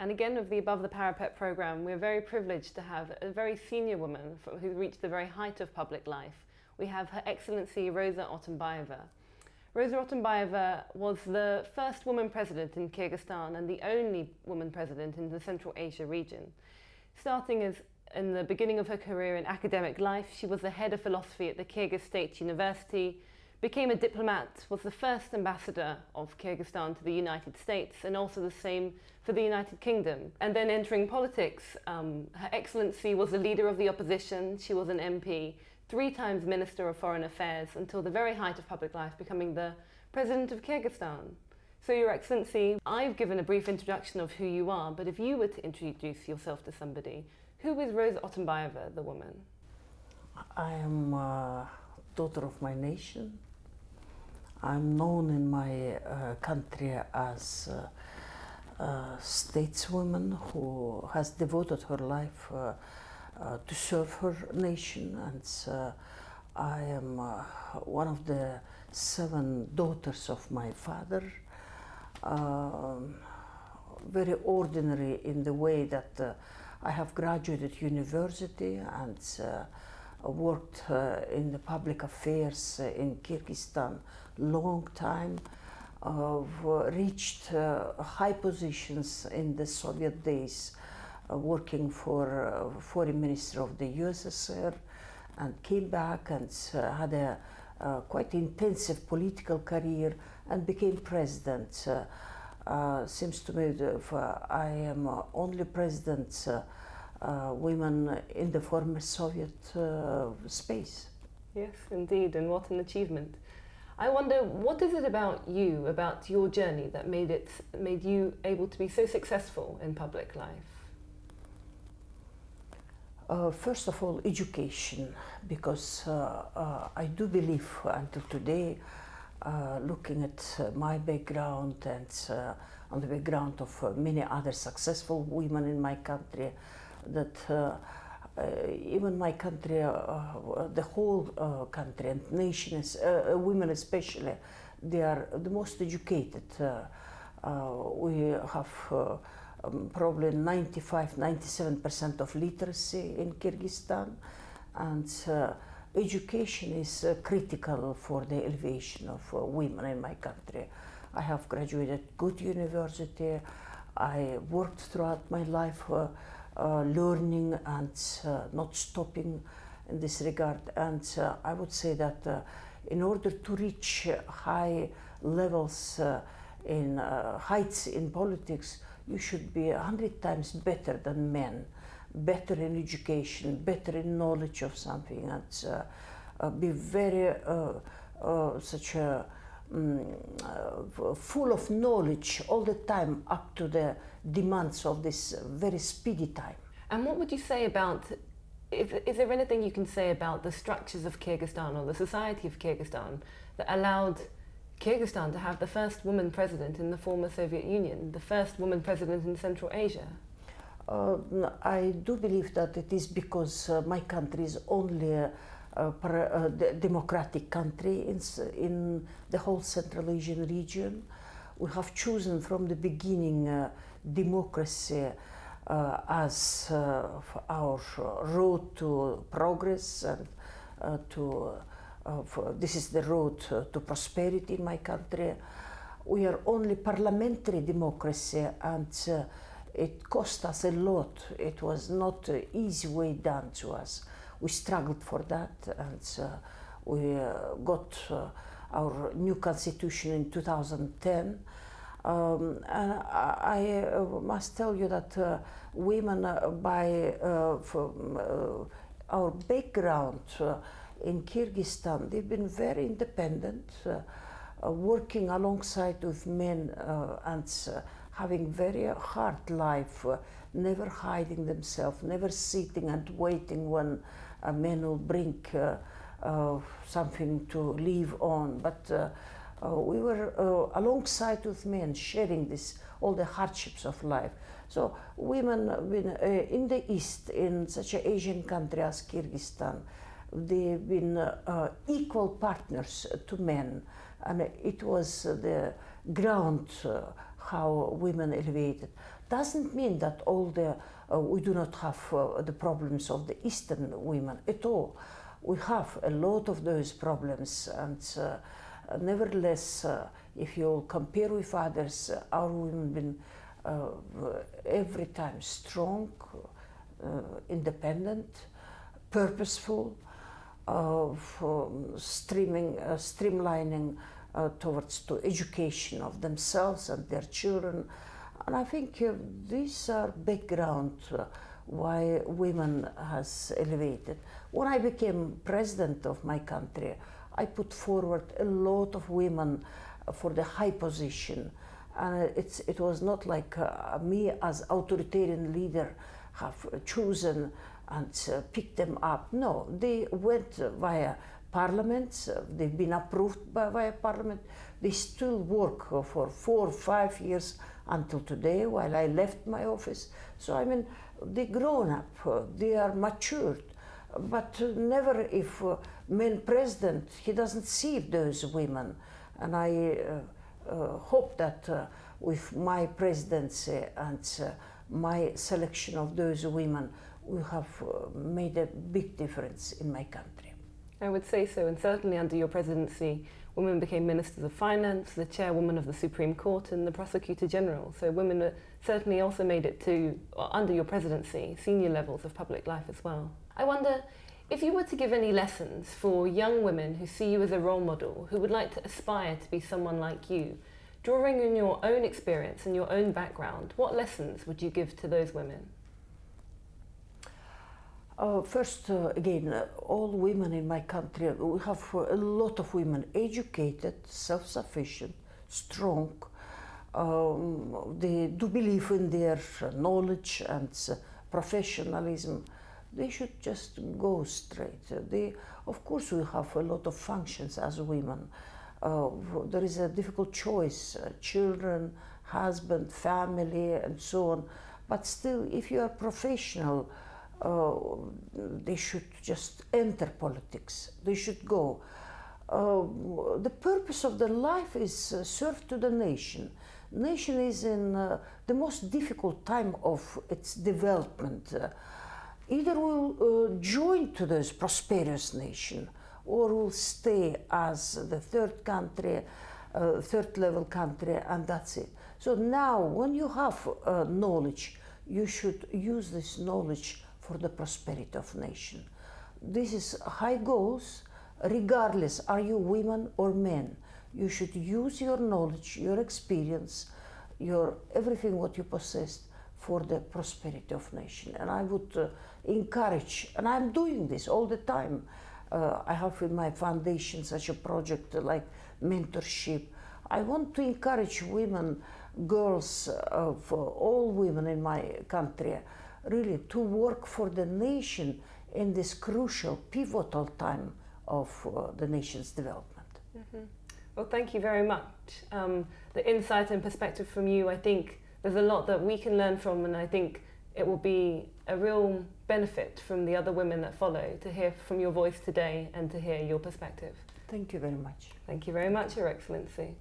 And again, with the Above the Parapet program, we're very privileged to have a very senior woman who reached the very height of public life. We have Her Excellency Roza Otunbayeva. Roza Otunbayeva was the first woman president in Kyrgyzstan and the only woman president in the Central Asia region. Starting in the beginning of her career in academic life, she was the head of philosophy at the Kyrgyz State University, became a diplomat, was the first ambassador of Kyrgyzstan to the United States, and also the same for the United Kingdom. And then entering politics, Her Excellency was the leader of the opposition, she was an MP, 3 times Minister of Foreign Affairs, until the very height of public life, becoming the President of Kyrgyzstan. So, Your Excellency, I've given a brief introduction of who you are, but if you were to introduce yourself to somebody, who is Roza Otunbayeva, the woman? I am daughter of my nation. I'm known in my country as a stateswoman who has devoted her life to serve her nation, and I am one of the 7 daughters of my father. Very ordinary in the way that I have graduated university and worked in the public affairs in Kyrgyzstan long time, reached high positions in the Soviet days, working for foreign minister of the USSR, and came back and had a quite intensive political career and became president. Seems to me that I am only president women in the former Soviet space. Yes, indeed, and what an achievement. I wonder, what is it about you, about your journey, that made you able to be so successful in public life? First of all, education, because I do believe until today, looking at my background and on the background of many other successful women in my country, that even my country, the whole country and nation, women especially, they are the most educated. We have probably 95–97% of literacy in Kyrgyzstan, and education is critical for the elevation of women in my country. I have graduated good university. I worked throughout my life learning and not stopping in this regard. And I would say that in order to reach high levels in heights in politics, you should be 100 times better than men, better in education, better in knowledge of something, and be very full of knowledge all the time, up to the demands of this very speedy time. And what would you say about, is there anything you can say about the structures of Kyrgyzstan or the society of Kyrgyzstan that allowed Kyrgyzstan to have the first woman president in the former Soviet Union, the first woman president in Central Asia? I do believe that it is because my country is only a democratic country in the whole Central Asian region. We have chosen from the beginning democracy as our road to progress, and this is the road to prosperity in my country. We are only parliamentary democracy, and it cost us a lot. It was not an easy way done to us. We struggled for that, and we got our new constitution in 2010. And I must tell you that women, by our background in Kyrgyzstan, they've been very independent, working alongside with men and having very hard life, never hiding themselves, never sitting and waiting when a man will bring something to live on. But we were alongside with men, sharing all the hardships of life. So women in the East, in such an Asian country as Kyrgyzstan, they've been equal partners to men, and it was the ground how women elevated. Doesn't mean that all the we do not have the problems of the Eastern women at all. We have a lot of those problems, and nevertheless, if you compare with others, our women been every time strong, independent, purposeful, streamlining towards to education of themselves and their children. And I think these are background why women has elevated. When I became president of my country, I put forward a lot of women for the high position. And it was not like me as authoritarian leader have chosen and picked them up. No, they went via parliament, they've been approved via parliament. They still work for 4 or 5 years until today, while I left my office. So I mean, they grown up, they are matured, but never if man president, he doesn't see those women. And I hope that with my presidency and my selection of those women, we have made a big difference in my country. I would say so, and certainly under your presidency, women became ministers of finance, the chairwoman of the Supreme Court, and the prosecutor general. So women certainly also made it to, under your presidency, senior levels of public life as well. I wonder, if you were to give any lessons for young women who see you as a role model, who would like to aspire to be someone like you, drawing on your own experience and your own background, what lessons would you give to those women? First, again, all women in my country, we have a lot of women educated, self-sufficient, strong. They do believe in their knowledge and professionalism. They should just go straight. Of course, we have a lot of functions as women. There is a difficult choice, children, husband, family, and so on. But still, if you are professional, they should just enter politics. They should go. The purpose of their life is serve to the nation. Nation is in the most difficult time of its development. Either we'll join to this prosperous nation, or we'll stay as the third country, third level country, and that's it. So now, when you have knowledge, you should use this knowledge for the prosperity of nation. This is high goals, regardless are you women or men. You should use your knowledge, your experience, your everything what you possess for the prosperity of nation. And I would encourage, and I'm doing this all the time. I have in my foundation such a project like mentorship. I want to encourage women, girls, for all women in my country, really to work for the nation in this crucial, pivotal time of the nation's development. Mm-hmm. Well, thank you very much. The insight and perspective from you, I think there's a lot that we can learn from, and I think it will be a real benefit from the other women that follow to hear from your voice today and to hear your perspective. Thank you very much. Thank you very much, Your Excellency.